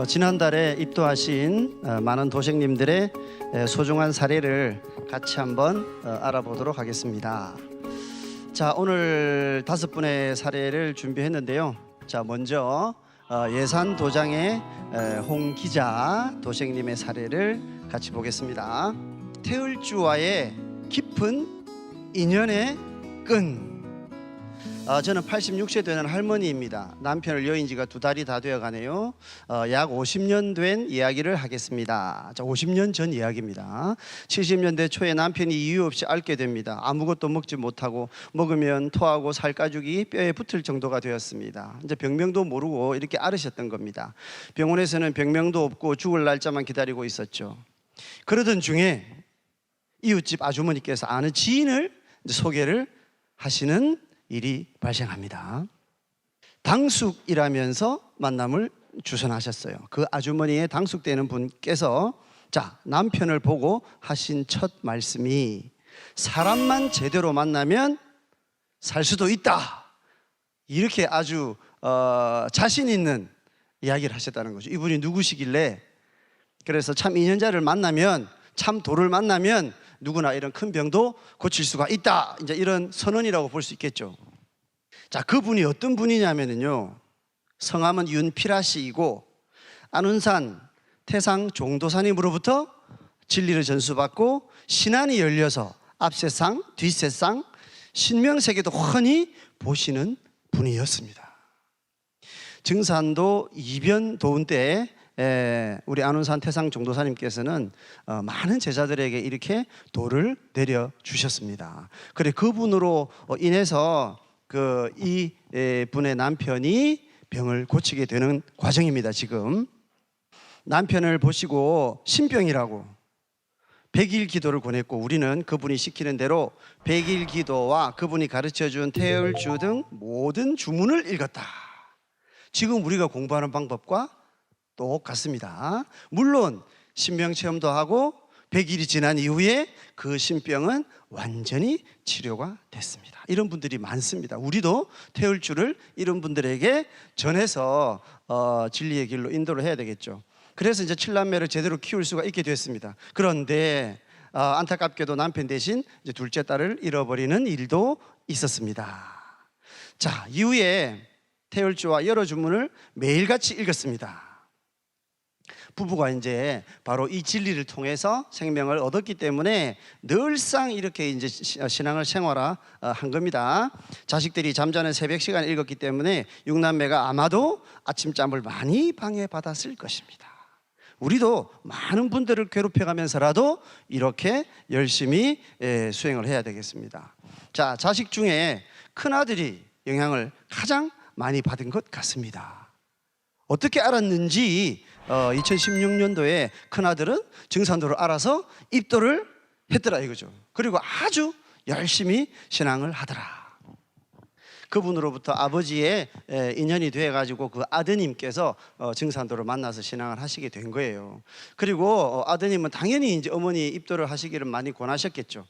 지난달에 입도하신 많은 도생님들의 소중한 사례를 같이 한번 알아보도록 하겠습니다. 자, 오늘 5분의 사례를 준비했는데요. 자, 먼저 예산도장의 홍 기자 도생님의 사례를 같이 보겠습니다. 태을주와의 깊은 인연의 끈. 저는 86세 되는 할머니입니다. 남편을 여인 지가 2달이 다 되어 가네요. 약 50년 된 이야기를 하겠습니다. 자, 50년 전 이야기입니다. 70년대 초에 남편이 이유 없이 앓게 됩니다. 아무것도 먹지 못하고 먹으면 토하고 살가죽이 뼈에 붙을 정도가 되었습니다. 이제 병명도 모르고 이렇게 앓으셨던 겁니다. 병원에서는 병명도 없고 죽을 날짜만 기다리고 있었죠. 그러던 중에 이웃집 아주머니께서 아는 지인을 소개를 하시는 일이 발생합니다. 당숙이라면서 만남을 주선하셨어요. 그 아주머니의 당숙되는 분께서 남편을 보고 하신 첫 말씀이 사람만 제대로 만나면 살 수도 있다. 이렇게 아주 자신 있는 이야기를 하셨다는 거죠. 이분이 누구시길래, 그래서 참 인연자를 만나면, 참 도를 만나면 누구나 이런 큰 병도 고칠 수가 있다. 이제 이런 선언이라고 볼 수 있겠죠. 자, 그분이 어떤 분이냐면요, 성함은 윤필아 씨이고 안운산 태상 종도사님으로부터 진리를 전수받고 신안이 열려서 앞세상 뒷세상 신명세계도 훤히 보시는 분이었습니다. 증산도 이변 도운 때에 우리 안운산 태상 종도사님께서는 많은 제자들에게 이렇게 도를 내려주셨습니다. 그래, 그분으로 인해서 이 분의 남편이 병을 고치게 되는 과정입니다. 지금 남편을 보시고 신병이라고 100일 기도를 권했고, 우리는 그분이 시키는 대로 100일 기도와 그분이 가르쳐준 태을주 등 모든 주문을 읽었다. 지금 우리가 공부하는 방법과 똑같습니다. 물론 신병 체험도 하고 100일이 지난 이후에 그 신병은 완전히 치료가 됐습니다. 이런 분들이 많습니다. 우리도 태을주를 이런 분들에게 전해서 진리의 길로 인도를 해야 되겠죠. 그래서 이제 7남매를 제대로 키울 수가 있게 됐습니다. 그런데 안타깝게도 남편 대신 이제 둘째 딸을 잃어버리는 일도 있었습니다. 자, 이후에 태을주와 여러 주문을 매일같이 읽었습니다. 부부가 이제 바로 이 진리를 통해서 생명을 얻었기 때문에 늘상 이렇게 이제 신앙을 생활한 겁니다. 자식들이 잠자는 새벽 시간에 읽었기 때문에 6남매가 아마도 아침잠을 많이 방해받았을 것입니다. 우리도 많은 분들을 괴롭혀가면서라도 이렇게 열심히 수행을 해야 되겠습니다. 자, 자식 중에 큰아들이 영향을 가장 많이 받은 것 같습니다. 어떻게 알았는지 2016년도에 큰아들은 증산도를 알아서 입도를 했더라 이거죠. 그리고 아주 열심히 신앙을 하더라. 그분으로부터 아버지의 인연이 돼가지고 그 아드님께서 증산도를 만나서 신앙을 하시게 된 거예요. 그리고 아드님은 당연히 이제 어머니 입도를 하시기를 많이 권하셨겠죠.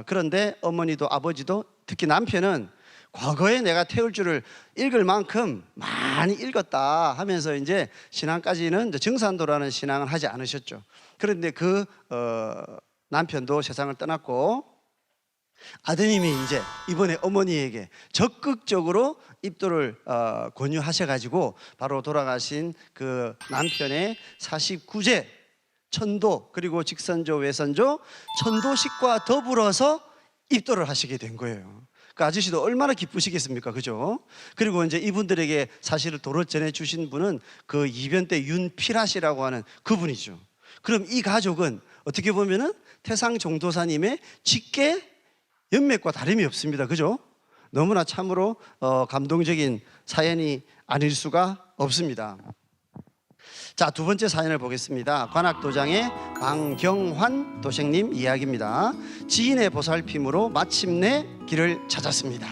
그런데 어머니도 아버지도, 특히 남편은 과거에 내가 태을주를 읽을 만큼 많이 읽었다 하면서 이제 신앙까지는 이제 증산도라는 신앙을 하지 않으셨죠. 그런데 그 남편도 세상을 떠났고, 아드님이 이제 이번에 어머니에게 적극적으로 입도를 권유하셔가지고 바로 돌아가신 그 남편의 49제 천도, 그리고 직선조, 외선조, 천도식과 더불어서 입도를 하시게 된 거예요. 그 아저씨도 얼마나 기쁘시겠습니까? 그죠? 그리고 이제 이분들에게 사실을 도로 전해주신 분은 그 이변 때 윤필아 씨라고 하는 그분이죠. 그럼 이 가족은 어떻게 보면은 태상 종도사님의 직계 연맥과 다름이 없습니다. 그죠? 너무나 참으로 감동적인 사연이 아닐 수가 없습니다. 자, 두 번째 사연을 보겠습니다. 관악도장의 방경환 도생님 이야기입니다. 지인의 보살핌으로 마침내 길을 찾았습니다.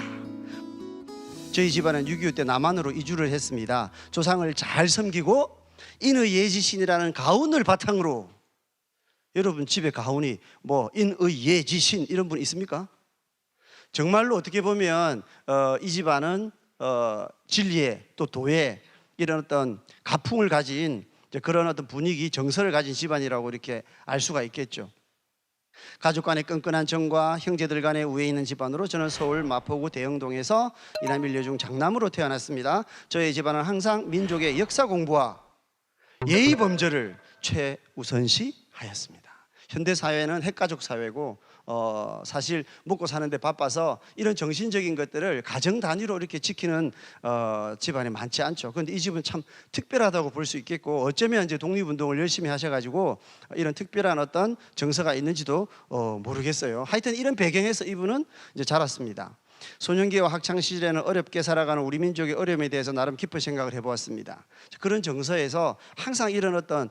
저희 집안은 6.25 때 남한으로 이주를 했습니다. 조상을 잘 섬기고 인의예지신이라는 가훈을 바탕으로, 여러분 집에 가훈이 뭐 인의예지신 이런 분 있습니까? 정말로 어떻게 보면 이 집안은 진리의 또 도의 이런 어떤 가풍을 가진 그런 어떤 분위기, 정서를 가진 집안이라고 이렇게 알 수가 있겠죠. 가족 간의 끈끈한 정과 형제들 간의 우애 있는 집안으로 저는 서울 마포구 대영동에서 이남 일녀 중 장남으로 태어났습니다. 저희 집안은 항상 민족의 역사 공부와 예의 범절을 최우선시 하였습니다. 현대 사회는 핵가족 사회고 사실 먹고 사는데 바빠서 이런 정신적인 것들을 가정 단위로 이렇게 지키는 집안이 많지 않죠. 그런데 이 집은 참 특별하다고 볼 수 있겠고, 어쩌면 이제 독립운동을 열심히 하셔가지고 이런 특별한 어떤 정서가 있는지도 모르겠어요. 하여튼 이런 배경에서 이분은 이제 자랐습니다. 소년기와 학창 시절에는 어렵게 살아가는 우리 민족의 어려움에 대해서 나름 깊은 생각을 해보았습니다. 그런 정서에서 항상 이런 어떤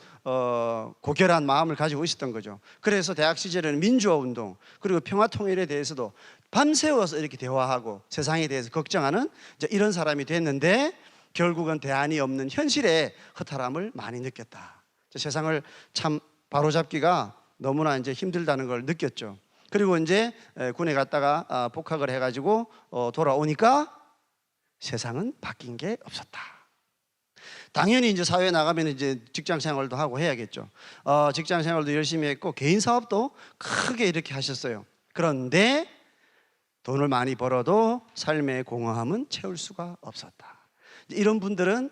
고결한 마음을 가지고 있었던 거죠. 그래서 대학 시절에는 민주화 운동 그리고 평화 통일에 대해서도 밤새워서 이렇게 대화하고 세상에 대해서 걱정하는 이런 사람이 됐는데, 결국은 대안이 없는 현실의 허탈함을 많이 느꼈다. 세상을 참 바로잡기가 너무나 이제 힘들다는 걸 느꼈죠. 그리고 이제 군에 갔다가 복학을 해가지고 돌아오니까 세상은 바뀐 게 없었다. 당연히 이제 사회에 나가면 이제 직장 생활도 하고 해야겠죠. 직장 생활도 열심히 했고 개인 사업도 크게 이렇게 하셨어요. 그런데 돈을 많이 벌어도 삶의 공허함은 채울 수가 없었다. 이런 분들은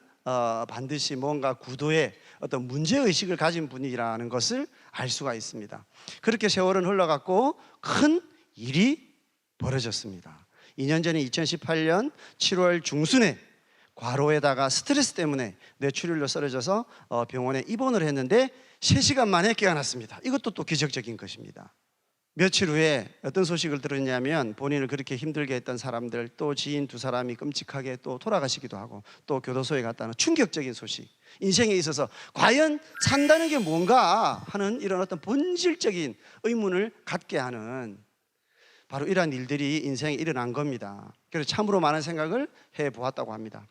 반드시 뭔가 구도에 어떤 문제의식을 가진 분이라는 것을 알 수가 있습니다. 그렇게 세월은 흘러갔고 큰 일이 벌어졌습니다. 2년 전에 2018년 7월 중순에 과로에다가 스트레스 때문에 뇌출혈로 쓰러져서 병원에 입원을 했는데 3시간 만에 깨어났습니다. 이것도 또 기적적인 것입니다. 며칠 후에 어떤 소식을 들었냐면, 본인을 그렇게 힘들게 했던 사람들, 또 지인 2사람이 끔찍하게 또 돌아가시기도 하고 또 교도소에 갔다는 충격적인 소식. 인생에 있어서 과연 산다는 게 뭔가 하는 이런 어떤 본질적인 의문을 갖게 하는 바로 이러한 일들이 인생에 일어난 겁니다. 그래서 참으로 많은 생각을 해보았다고 합니다.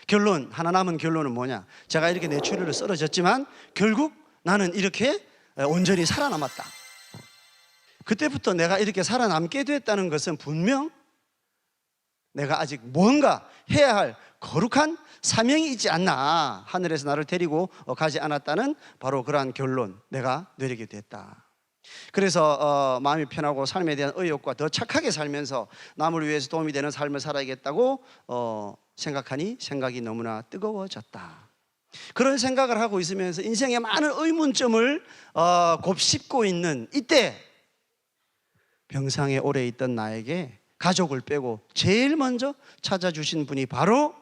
결론, 하나 남은 결론은 뭐냐? 제가 이렇게 뇌출혈로 쓰러졌지만 결국 나는 이렇게 온전히 살아남았다. 그때부터 내가 이렇게 살아남게 됐다는 것은 분명 내가 아직 뭔가 해야 할 거룩한 사명이 있지 않나, 하늘에서 나를 데리고 가지 않았다는 바로 그러한 결론, 내가 내리게 됐다. 그래서 마음이 편하고 삶에 대한 의욕과 더 착하게 살면서 남을 위해서 도움이 되는 삶을 살아야겠다고 생각하니 생각이 너무나 뜨거워졌다. 그런 생각을 하고 있으면서 인생에 많은 의문점을 곱씹고 있는 이때, 병상에 오래 있던 나에게 가족을 빼고 제일 먼저 찾아주신 분이 바로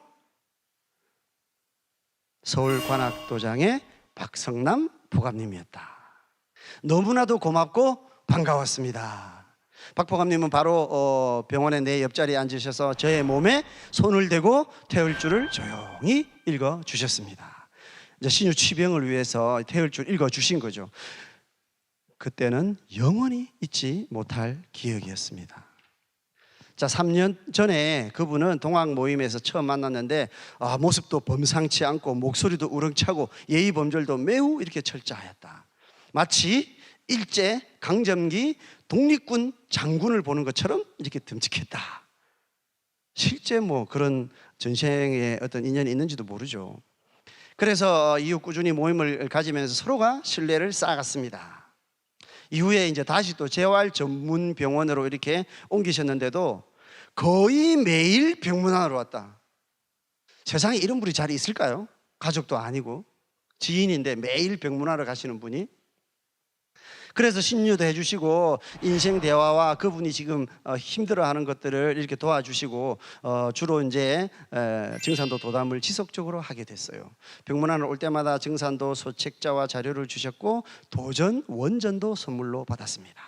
서울관악도장의 박성남 보감님이었다. 너무나도 고맙고 반가웠습니다. 박 보감님은 바로 병원의 내 옆자리에 앉으셔서 저의 몸에 손을 대고 태울줄을 조용히 읽어주셨습니다. 이제 신유 치병을 위해서 태울줄 읽어주신 거죠. 그때는 영원히 잊지 못할 기억이었습니다. 자, 3년 전에 그분은 동학 모임에서 처음 만났는데 모습도 범상치 않고 목소리도 우렁차고 예의 범절도 매우 이렇게 철저하였다. 마치 일제 강점기 독립군 장군을 보는 것처럼 이렇게 듬직했다. 실제 뭐 그런 전생에 어떤 인연이 있는지도 모르죠. 그래서 이후 꾸준히 모임을 가지면서 서로가 신뢰를 쌓아갔습니다. 이후에 이제 다시 또 재활 전문 병원으로 이렇게 옮기셨는데도 거의 매일 병문안으로 왔다. 세상에 이런 분이 잘 있을까요? 가족도 아니고 지인인데 매일 병문안으로 가시는 분이. 그래서 심려도 해주시고 인생 대화와 그분이 지금 힘들어하는 것들을 이렇게 도와주시고 주로 이제 증산도 도담을 지속적으로 하게 됐어요. 병문안을 올 때마다 증산도 소책자와 자료를 주셨고 도전 원전도 선물로 받았습니다.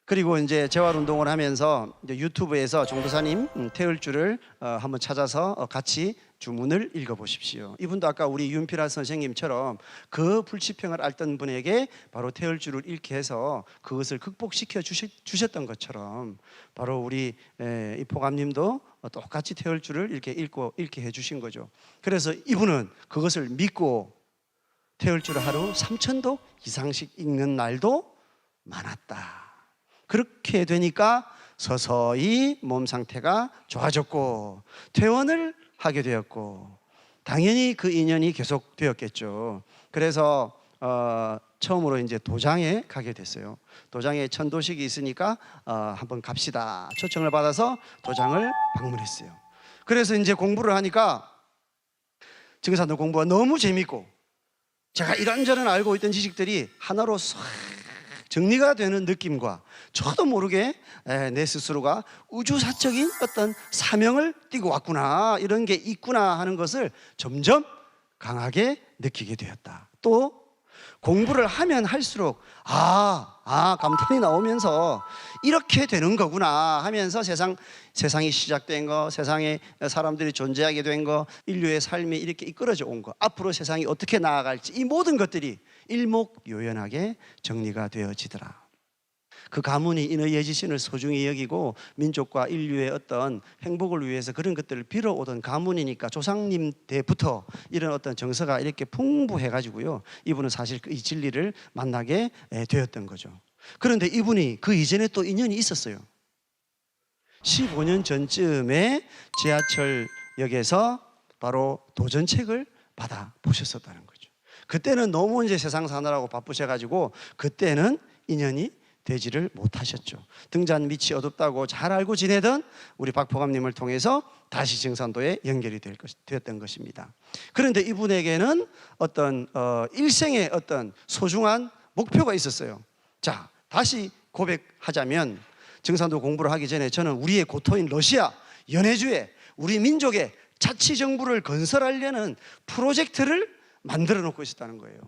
그리고 이제 재활운동을 하면서 이제 유튜브에서 종도사님 태울줄을 한번 찾아서 같이 주문을 읽어보십시오. 이분도 아까 우리 윤필아 선생님처럼 그 불치병을 앓던 분에게 바로 태울줄을 읽게 해서 그것을 극복시켜 주셨던 것처럼 바로 우리 이 보감님도 똑같이 태울줄을 이렇게 읽게 해주신 거죠. 그래서 이분은 그것을 믿고 태울줄을 하루 3,000독 이상씩 읽는 날도 많았다. 그렇게 되니까 서서히 몸 상태가 좋아졌고 퇴원을 하게 되었고 당연히 그 인연이 계속되었겠죠. 그래서 처음으로 이제 도장에 가게 됐어요. 도장에 천도식이 있으니까 한번 갑시다. 초청을 받아서 도장을 방문했어요. 그래서 이제 공부를 하니까 증산도 공부가 너무 재밌고 제가 이런저런 알고 있던 지식들이 하나로 싹 정리가 되는 느낌과 저도 모르게 내 스스로가 우주사적인 어떤 사명을 띠고 왔구나, 이런 게 있구나 하는 것을 점점 강하게 느끼게 되었다. 또 공부를 하면 할수록 감탄이 나오면서 이렇게 되는 거구나 하면서 세상이 시작된 거, 세상에 사람들이 존재하게 된 거, 인류의 삶이 이렇게 이끌어져 온 거, 앞으로 세상이 어떻게 나아갈지, 이 모든 것들이 일목요연하게 정리가 되어지더라. 그 가문이 인의 예지신을 소중히 여기고 민족과 인류의 어떤 행복을 위해서 그런 것들을 빌어오던 가문이니까 조상님 때부터 이런 어떤 정서가 이렇게 풍부해 가지고요, 이분은 사실 이 진리를 만나게 되었던 거죠. 그런데 이분이 그 이전에 또 인연이 있었어요. 15년 전쯤에 지하철역에서 바로 도전책을 받아 보셨었다는 거죠. 그때는 너무 이제 세상 사느라고 바쁘셔가지고 그때는 인연이 되지를 못하셨죠. 등잔 밑이 어둡다고 잘 알고 지내던 우리 박포감님을 통해서 다시 증산도에 연결이 되었던 것입니다. 그런데 이분에게는 어떤 일생의 어떤 소중한 목표가 있었어요. 자, 다시 고백하자면 증산도 공부를 하기 전에 저는 우리의 고토인 러시아 연해주에 우리 민족의 자치정부를 건설하려는 프로젝트를 만들어 놓고 있었다는 거예요.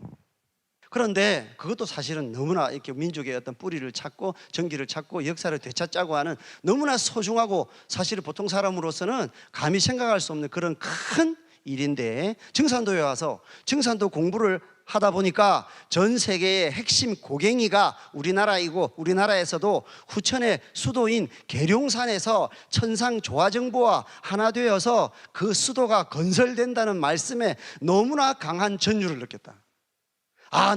그런데 그것도 사실은 너무나 이렇게 민족의 어떤 뿌리를 찾고 정기를 찾고 역사를 되찾자고 하는 너무나 소중하고 사실 보통 사람으로서는 감히 생각할 수 없는 그런 큰 일인데, 증산도에 와서 증산도 공부를 하다 보니까 전 세계의 핵심 고갱이가 우리나라이고, 우리나라에서도 후천의 수도인 계룡산에서 천상조화정보와 하나 되어서 그 수도가 건설된다는 말씀에 너무나 강한 전율을 느꼈다.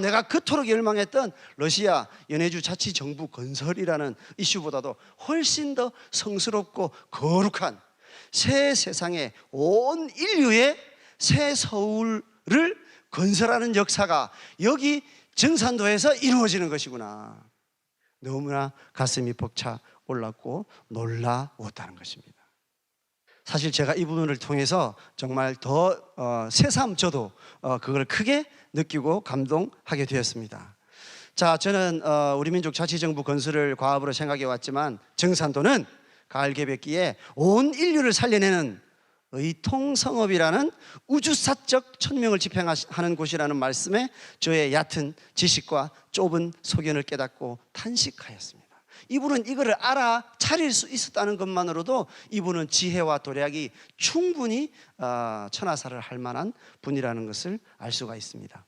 내가 그토록 열망했던 러시아 연해주 자치정부 건설이라는 이슈보다도 훨씬 더 성스럽고 거룩한 새 세상의 온 인류의 새 서울을 건설하는 역사가 여기 증산도에서 이루어지는 것이구나. 너무나 가슴이 벅차 올랐고 놀라웠다는 것입니다. 사실 제가 이 부분을 통해서 정말 더 새삼 저도 그걸 크게 느끼고 감동하게 되었습니다. 자, 저는 우리 민족 자치정부 건설을 과업으로 생각해 왔지만 증산도는 가을 개벽기에 온 인류를 살려내는 의통성업이라는 우주사적 천명을 집행하는 곳이라는 말씀에 저의 얕은 지식과 좁은 소견을 깨닫고 탄식하였습니다. 이분은 이거를 알아차릴 수 있었다는 것만으로도 이분은 지혜와 도략이 충분히 천하사를 할 만한 분이라는 것을 알 수가 있습니다.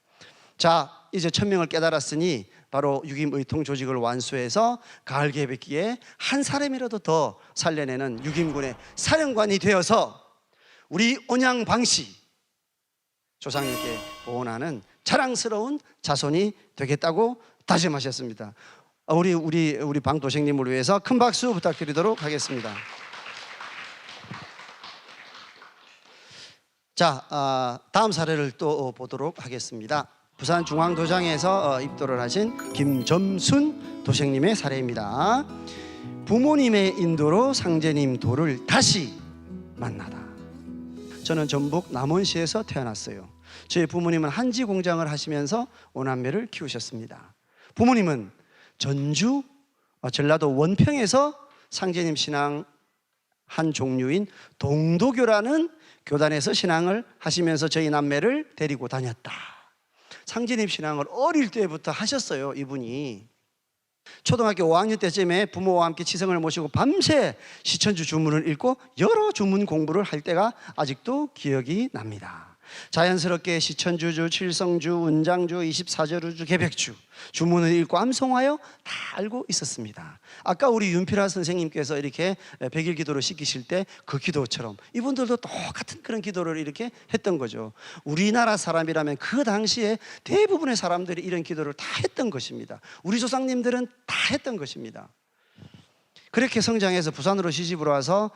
자, 이제 천명을 깨달았으니 바로 유김의통 조직을 완수해서 가을 개벽기에 한 사람이라도 더 살려내는 유김군의 사령관이 되어서 우리 온양방씨 조상님께 보온하는 자랑스러운 자손이 되겠다고 다짐하셨습니다. 우리 방도생님을 위해서 큰 박수 부탁드리도록 하겠습니다. 자, 다음 사례를 또 보도록 하겠습니다. 부산 중앙도장에서 입도를 하신 김점순 도생님의 사례입니다. 부모님의 인도로 상제님 도를 다시 만나다. 저는 전북 남원시에서 태어났어요. 저희 부모님은 한지 공장을 하시면서 5남매를 키우셨습니다. 부모님은 전주 전라도 원평에서 상제님 신앙 한 종류인 동도교라는 교단에서 신앙을 하시면서 저희 남매를 데리고 다녔다. 상제님 신앙을 어릴 때부터 하셨어요. 이분이 초등학교 5학년 때쯤에 부모와 함께 치성을 모시고 밤새 시천주 주문을 읽고 여러 주문 공부를 할 때가 아직도 기억이 납니다. 자연스럽게 시천주주, 칠성주, 은장주, 24절우주, 개백주 주문을 읽고 암송하여 다 알고 있었습니다. 아까 우리 윤필아 선생님께서 이렇게 백일 기도를 시키실 때 그 기도처럼 이분들도 똑같은 그런 기도를 이렇게 했던 거죠. 우리나라 사람이라면 그 당시에 대부분의 사람들이 이런 기도를 다 했던 것입니다. 우리 조상님들은 다 했던 것입니다. 그렇게 성장해서 부산으로 시집을 와서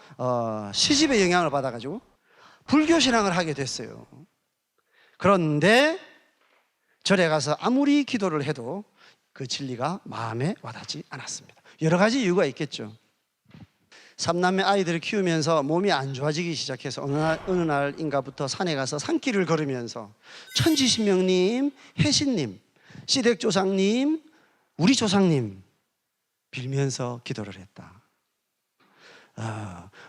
시집의 영향을 받아가지고 불교 신앙을 하게 됐어요. 그런데 절에 가서 아무리 기도를 해도 그 진리가 마음에 와닿지 않았습니다. 여러 가지 이유가 있겠죠. 삼남매 아이들을 키우면서 몸이 안 좋아지기 시작해서 어느 날인가부터 산에 가서 산길을 걸으면서 천지신명님, 해신님, 시댁조상님, 우리 조상님 빌면서 기도를 했다.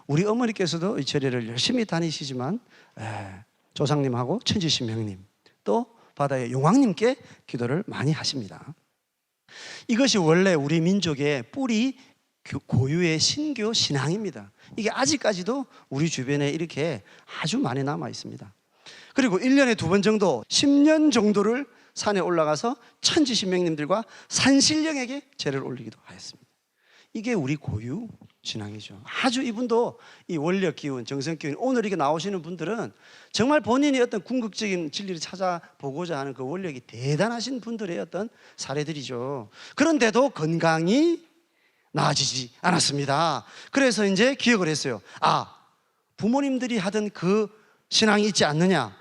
우리 어머니께서도 이 절에를 열심히 다니시지만 조상님하고 천지신명님 또 바다의 용왕님께 기도를 많이 하십니다. 이것이 원래 우리 민족의 뿌리 고유의 신교 신앙입니다. 이게 아직까지도 우리 주변에 이렇게 아주 많이 남아 있습니다. 그리고 1년에 2번 정도 10년 정도를 산에 올라가서 천지신명님들과 산신령에게 제를 올리기도 하였습니다. 이게 우리 고유 신앙이죠. 아주 이분도 이 원력 기운, 정성 기운, 오늘 이렇게 나오시는 분들은 정말 본인이 어떤 궁극적인 진리를 찾아보고자 하는 그 원력이 대단하신 분들의 어떤 사례들이죠. 그런데도 건강이 나아지지 않았습니다. 그래서 이제 기억을 했어요. 부모님들이 하던 그 신앙이 있지 않느냐.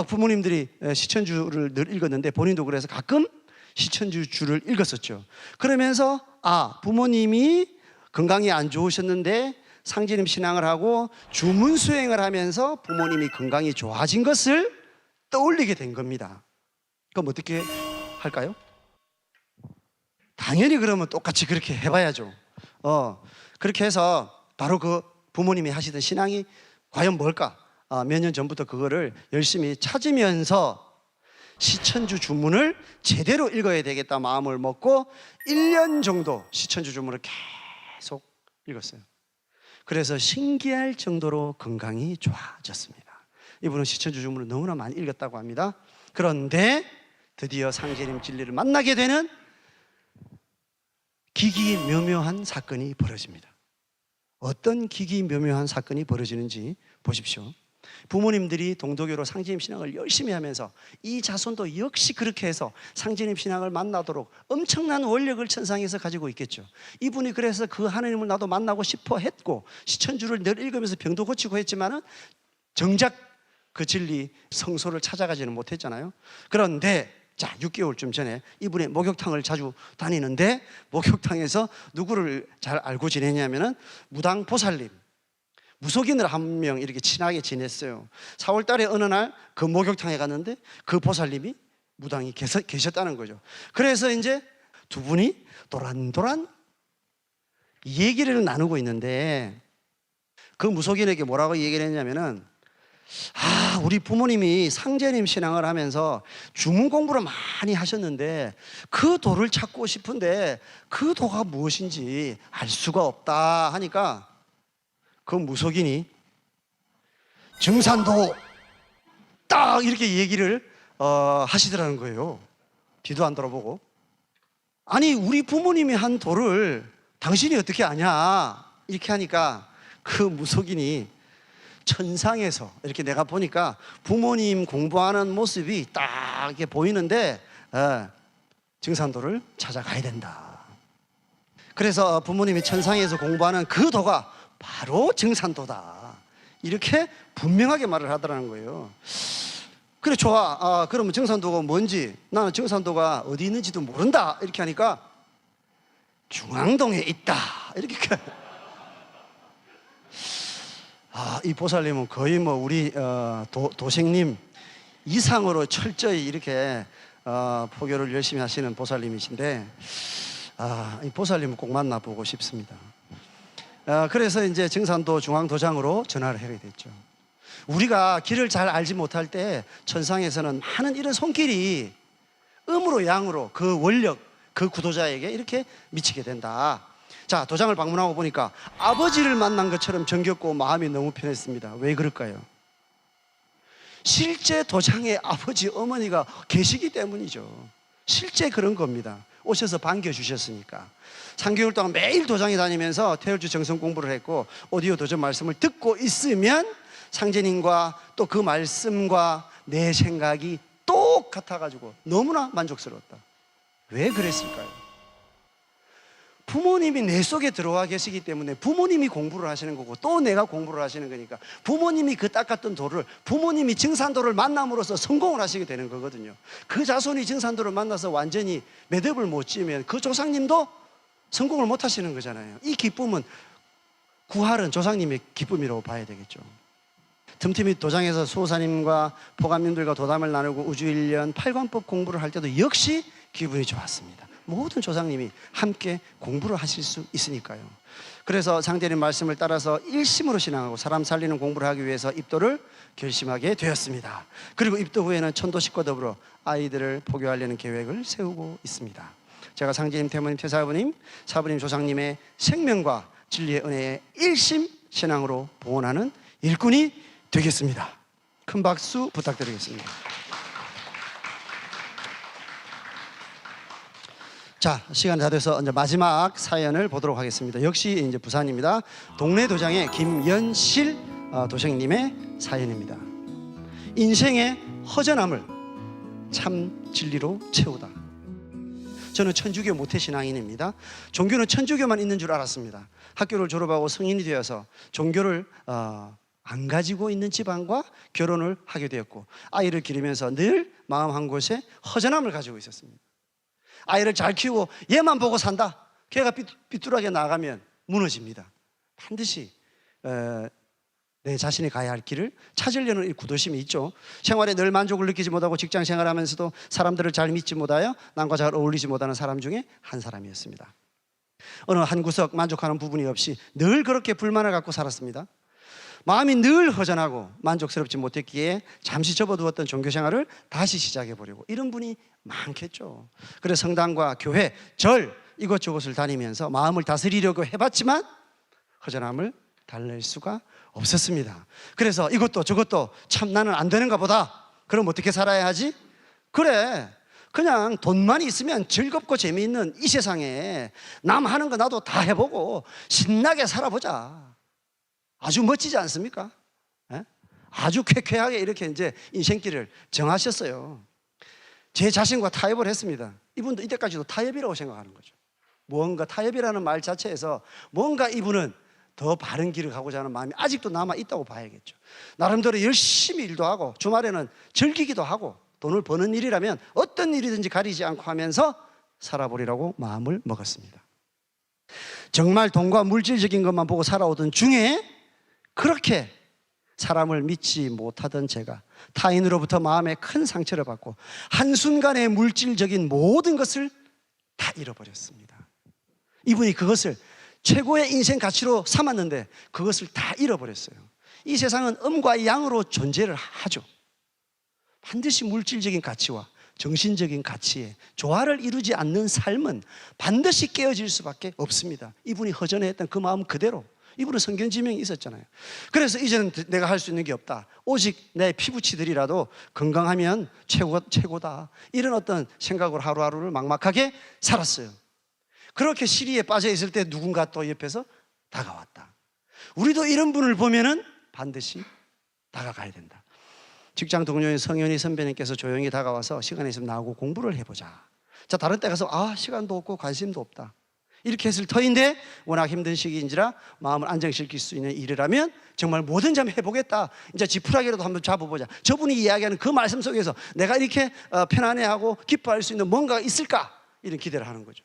부모님들이 시천주를 늘 읽었는데 본인도 그래서 가끔 시천주 주를 읽었었죠. 그러면서 부모님이 건강이 안 좋으셨는데 상제님 신앙을 하고 주문 수행을 하면서 부모님이 건강이 좋아진 것을 떠올리게 된 겁니다. 그럼 어떻게 할까요? 당연히 그러면 똑같이 그렇게 해봐야죠. 그렇게 해서 바로 그 부모님이 하시던 신앙이 과연 뭘까? 몇 년 전부터 그거를 열심히 찾으면서 시천주 주문을 제대로 읽어야 되겠다 마음을 먹고 1년 정도 시천주 주문을 계속 읽었어요. 그래서 신기할 정도로 건강이 좋아졌습니다. 이분은 시천주 주문을 너무나 많이 읽었다고 합니다. 그런데 드디어 상제님 진리를 만나게 되는 기기묘묘한 사건이 벌어집니다. 어떤 기기묘묘한 사건이 벌어지는지 보십시오. 부모님들이 동도교로 상제님 신앙을 열심히 하면서 이 자손도 역시 그렇게 해서 상제님 신앙을 만나도록 엄청난 원력을 천상에서 가지고 있겠죠. 이분이 그래서 그 하나님을 나도 만나고 싶어 했고 시천주를 늘 읽으면서 병도 고치고 했지만은 정작 그 진리 성소를 찾아가지는 못했잖아요. 그런데 6개월쯤 전에 이분의 목욕탕을 자주 다니는데 목욕탕에서 누구를 잘 알고 지내냐면은 무당 보살님, 무속인을 한 명 이렇게 친하게 지냈어요. 4월 달에 어느 날 그 목욕탕에 갔는데 그 보살님이 무당이 계셨다는 거죠. 그래서 이제 두 분이 도란도란 얘기를 나누고 있는데 그 무속인에게 뭐라고 얘기를 했냐면은 우리 부모님이 상제님 신앙을 하면서 주문 공부를 많이 하셨는데 그 도를 찾고 싶은데 그 도가 무엇인지 알 수가 없다 하니까 그 무속인이 증산도 딱 이렇게 얘기를 하시더라는 거예요. 뒤도 안 돌아보고. 아니 우리 부모님이 한 도를 당신이 어떻게 아냐 이렇게 하니까 그 무속인이 천상에서 이렇게 내가 보니까 부모님 공부하는 모습이 딱 이렇게 보이는데 증산도를 찾아가야 된다. 그래서 부모님이 천상에서 공부하는 그 도가 바로 증산도다. 이렇게 분명하게 말을 하더라는 거예요. 그래 좋아. 그러면 증산도가 뭔지 나는 증산도가 어디 있는지도 모른다. 이렇게 하니까 중앙동에 있다. 이렇게 이 보살님은 거의 뭐 우리 도생님 이상으로 철저히 이렇게 포교를 열심히 하시는 보살님이신데 이 보살님은 꼭 만나보고 싶습니다. 그래서 이제 증산도 중앙도장으로 전화를 하게 됐죠. 우리가 길을 잘 알지 못할 때 천상에서는 많은 이런 손길이 음으로 양으로 그 원력 그 구도자에게 이렇게 미치게 된다. 자, 도장을 방문하고 보니까 아버지를 만난 것처럼 정겹고 마음이 너무 편했습니다. 왜 그럴까요? 실제 도장에 아버지, 어머니가 계시기 때문이죠. 실제 그런 겁니다. 오셔서 반겨주셨으니까. 3개월 동안 매일 도장에 다니면서 태열주 정성 공부를 했고 오디오 도전 말씀을 듣고 있으면 상제님과 또 그 말씀과 내 생각이 똑같아가지고 너무나 만족스러웠다. 왜 그랬을까요? 부모님이 내 속에 들어와 계시기 때문에 부모님이 공부를 하시는 거고 또 내가 공부를 하시는 거니까 부모님이 그 닦았던 돌을 부모님이 증산돌을 만남으로써 성공을 하시게 되는 거거든요. 그 자손이 증산돌을 만나서 완전히 매듭을 못 지으면 그 조상님도 성공을 못 하시는 거잖아요. 이 기쁨은 구할은 조상님의 기쁨이라고 봐야 되겠죠. 틈틈이 도장에서 수호사님과 포감님들과 도담을 나누고 우주일련 8관법 공부를 할 때도 역시 기분이 좋았습니다. 모든 조상님이 함께 공부를 하실 수 있으니까요. 그래서 장대님 말씀을 따라서 일심으로 신앙하고 사람 살리는 공부를 하기 위해서 입도를 결심하게 되었습니다. 그리고 입도 후에는 천도식과 더불어 아이들을 포교하려는 계획을 세우고 있습니다. 제가 상제님, 태모님, 태사부님, 사부님, 조상님의 생명과 진리의 은혜에 일심 신앙으로 봉헌하는 일꾼이 되겠습니다. 큰 박수 부탁드리겠습니다. 자, 시간이 다 돼서 이제 마지막 사연을 보도록 하겠습니다. 역시 이제 부산입니다. 동네 도장의 김연실 도생님의 사연입니다. 인생의 허전함을 참 진리로 채우다. 저는 천주교 모태신앙인입니다. 종교는 천주교만 있는 줄 알았습니다. 학교를 졸업하고 성인이 되어서 종교를 안 가지고 있는 집안과 결혼을 하게 되었고 아이를 기르면서 늘 마음 한 곳에 허전함을 가지고 있었습니다. 아이를 잘 키우고 얘만 보고 산다. 걔가 삐뚤하게 나가면 무너집니다. 반드시 내 자신이 가야 할 길을 찾으려는 이 구도심이 있죠. 생활에 늘 만족을 느끼지 못하고 직장 생활하면서도 사람들을 잘 믿지 못하여 남과 잘 어울리지 못하는 사람 중에 한 사람이었습니다. 어느 한 구석 만족하는 부분이 없이 늘 그렇게 불만을 갖고 살았습니다. 마음이 늘 허전하고 만족스럽지 못했기에 잠시 접어두었던 종교생활을 다시 시작해보려고 이런 분이 많겠죠. 그래서 성당과 교회, 절 이것저것을 다니면서 마음을 다스리려고 해봤지만 허전함을 달랠 수가 없었습니다. 그래서 이것도 저것도 참 나는 안 되는가 보다. 그럼 어떻게 살아야 하지? 그래, 그냥 돈만 있으면 즐겁고 재미있는 이 세상에 남 하는 거 나도 다 해보고 신나게 살아보자. 아주 멋지지 않습니까? 예? 아주 쾌쾌하게 이렇게 이제 인생길을 정하셨어요. 제 자신과 타협을 했습니다. 이분도 이때까지도 타협이라고 생각하는 거죠. 뭔가 타협이라는 말 자체에서 뭔가 이분은 더 바른 길을 가고자 하는 마음이 아직도 남아 있다고 봐야겠죠. 나름대로 열심히 일도 하고 주말에는 즐기기도 하고 돈을 버는 일이라면 어떤 일이든지 가리지 않고 하면서 살아보리라고 마음을 먹었습니다. 정말 돈과 물질적인 것만 보고 살아오던 중에 그렇게 사람을 믿지 못하던 제가 타인으로부터 마음에 큰 상처를 받고 한순간에 물질적인 모든 것을 다 잃어버렸습니다. 이분이 그것을 최고의 인생 가치로 삼았는데 그것을 다 잃어버렸어요. 이 세상은 음과 양으로 존재를 하죠. 반드시 물질적인 가치와 정신적인 가치에 조화를 이루지 않는 삶은 반드시 깨어질 수밖에 없습니다. 이분이 허전해했던 그 마음 그대로 이분은 성견지명이 있었잖아요. 그래서 이제는 내가 할 수 있는 게 없다. 오직 내 피부치들이라도 건강하면 최고다. 이런 어떤 생각으로 하루하루를 막막하게 살았어요. 그렇게 시리에 빠져 있을 때 누군가 또 옆에서 다가왔다. 우리도 이런 분을 보면은 반드시 다가가야 된다. 직장 동료인 성현이 선배님께서 조용히 다가와서 시간이 있으면 나하고 공부를 해보자. 자, 다른 데 가서 시간도 없고 관심도 없다. 이렇게 했을 터인데 워낙 힘든 시기인지라 마음을 안정시킬 수 있는 일이라면 정말 뭐든지 한번 해보겠다. 이제 지푸라기라도 한번 잡아보자. 저분이 이야기하는 그 말씀 속에서 내가 이렇게 편안해하고 기뻐할 수 있는 뭔가 있을까? 이런 기대를 하는 거죠.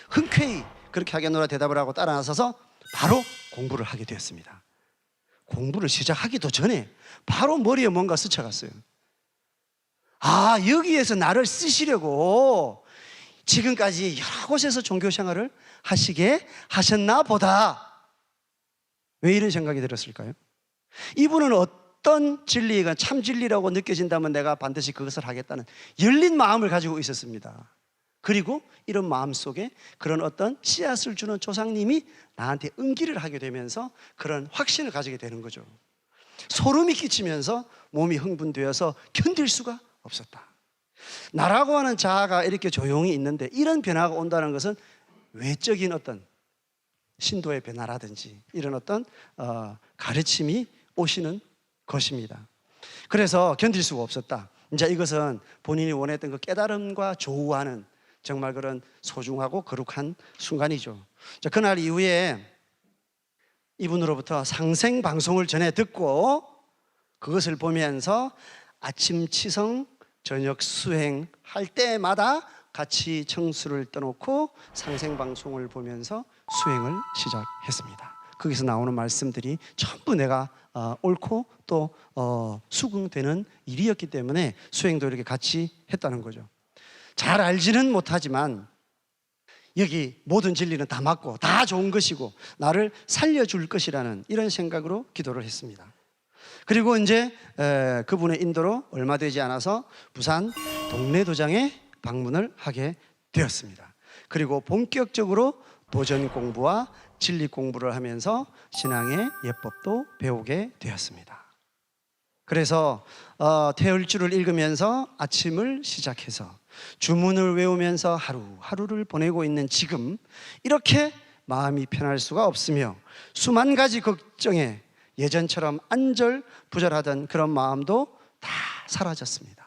흔쾌히 그렇게 하겠노라 대답을 하고 따라 나서서 바로 공부를 하게 되었습니다. 공부를 시작하기도 전에 바로 머리에 뭔가 스쳐갔어요. 여기에서 나를 쓰시려고 지금까지 여러 곳에서 종교생활을 하시게 하셨나 보다. 왜 이런 생각이 들었을까요? 이분은 어떤 진리가 참 진리라고 느껴진다면 내가 반드시 그것을 하겠다는 열린 마음을 가지고 있었습니다. 그리고 이런 마음 속에 그런 어떤 씨앗을 주는 조상님이 나한테 응기를 하게 되면서 그런 확신을 가지게 되는 거죠. 소름이 끼치면서 몸이 흥분되어서 견딜 수가 없었다. 나라고 하는 자아가 이렇게 조용히 있는데 이런 변화가 온다는 것은 외적인 어떤 신도의 변화라든지 이런 어떤 가르침이 오시는 것입니다. 그래서 견딜 수가 없었다. 이제 이것은 본인이 원했던 그 깨달음과 조우하는 정말 그런 소중하고 거룩한 순간이죠. 자, 그날 이후에 이분으로부터 상생 방송을 전해 듣고 그것을 보면서 아침 치성, 저녁 수행할 때마다 같이 청수를 떠놓고 상생 방송을 보면서 수행을 시작했습니다. 거기서 나오는 말씀들이 전부 내가 옳고 또 수긍되는 일이었기 때문에 수행도 이렇게 같이 했다는 거죠. 잘 알지는 못하지만 여기 모든 진리는 다 맞고 다 좋은 것이고 나를 살려줄 것이라는 이런 생각으로 기도를 했습니다. 그리고 이제 그분의 인도로 얼마 되지 않아서 부산 동래도장에 방문을 하게 되었습니다. 그리고 본격적으로 도전 공부와 진리 공부를 하면서 신앙의 예법도 배우게 되었습니다. 그래서 태을주를 읽으면서 아침을 시작해서 주문을 외우면서 하루하루를 보내고 있는 지금 이렇게 마음이 편할 수가 없으며 수만 가지 걱정에 예전처럼 안절부절하던 그런 마음도 다 사라졌습니다.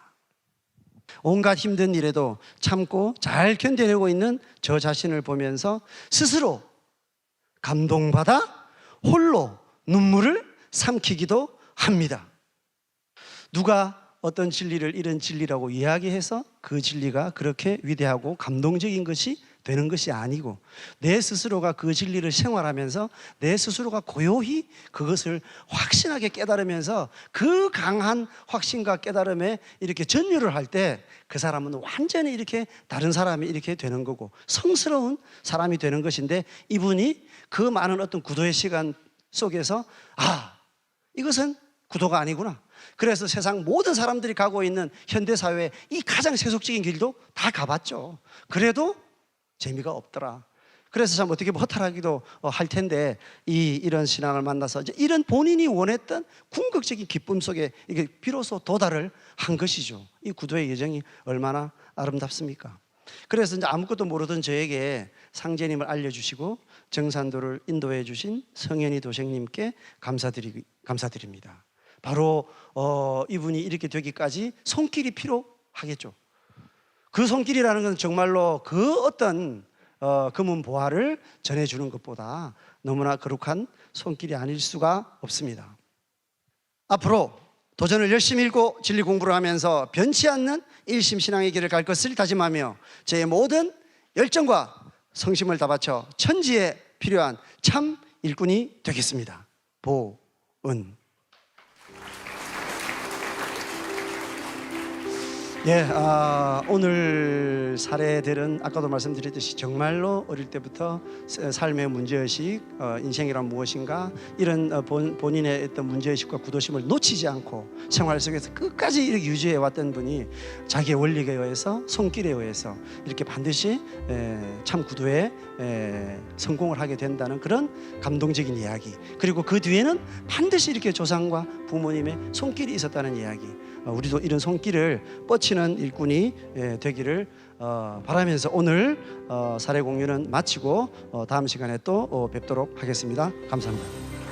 온갖 힘든 일에도 참고 잘 견뎌내고 있는 저 자신을 보면서 스스로 감동받아 홀로 눈물을 삼키기도 합니다. 누가 어떤 진리를 이런 진리라고 이야기해서 그 진리가 그렇게 위대하고 감동적인 것이 되는 것이 아니고 내 스스로가 그 진리를 생활하면서 내 스스로가 고요히 그것을 확신하게 깨달으면서 그 강한 확신과 깨달음에 이렇게 전율을 할 때 그 사람은 완전히 이렇게 다른 사람이 이렇게 되는 거고 성스러운 사람이 되는 것인데 이분이 그 많은 어떤 구도의 시간 속에서 이것은 구도가 아니구나. 그래서 세상 모든 사람들이 가고 있는 현대사회의 이 가장 세속적인 길도 다 가봤죠. 그래도 재미가 없더라. 그래서 참 어떻게 허탈하기도 할 텐데 이런 신앙을 만나서 이제 이런 본인이 원했던 궁극적인 기쁨 속에 이게 비로소 도달을 한 것이죠. 이 구도의 여정이 얼마나 아름답습니까? 그래서 이제 아무것도 모르던 저에게 상제님을 알려주시고 정산도를 인도해 주신 성현희 도생님께 감사드립니다. 바로 이분이 이렇게 되기까지 손길이 필요하겠죠. 그 손길이라는 것은 정말로 그 어떤 금은 보화를 전해주는 것보다 너무나 거룩한 손길이 아닐 수가 없습니다. 앞으로 도전을 열심히 읽고 진리 공부를 하면서 변치 않는 일심신앙의 길을 갈 것을 다짐하며 제 모든 열정과 성심을 다 바쳐 천지에 필요한 참 일꾼이 되겠습니다. 보은. 오늘 사례들은 아까도 말씀드렸듯이 정말로 어릴 때부터 삶의 문제의식, 인생이란 무엇인가 이런 본인의 어떤 문제의식과 구도심을 놓치지 않고 생활 속에서 끝까지 이렇게 유지해 왔던 분이 자기의 원리에 의해서 손길에 의해서 이렇게 반드시 참 구도에 성공을 하게 된다는 그런 감동적인 이야기, 그리고 그 뒤에는 반드시 이렇게 조상과 부모님의 손길이 있었다는 이야기, 우리도 이런 손길을 뻗치는 일꾼이 되기를 바라면서 오늘 사례 공유는 마치고 다음 시간에 또 뵙도록 하겠습니다. 감사합니다.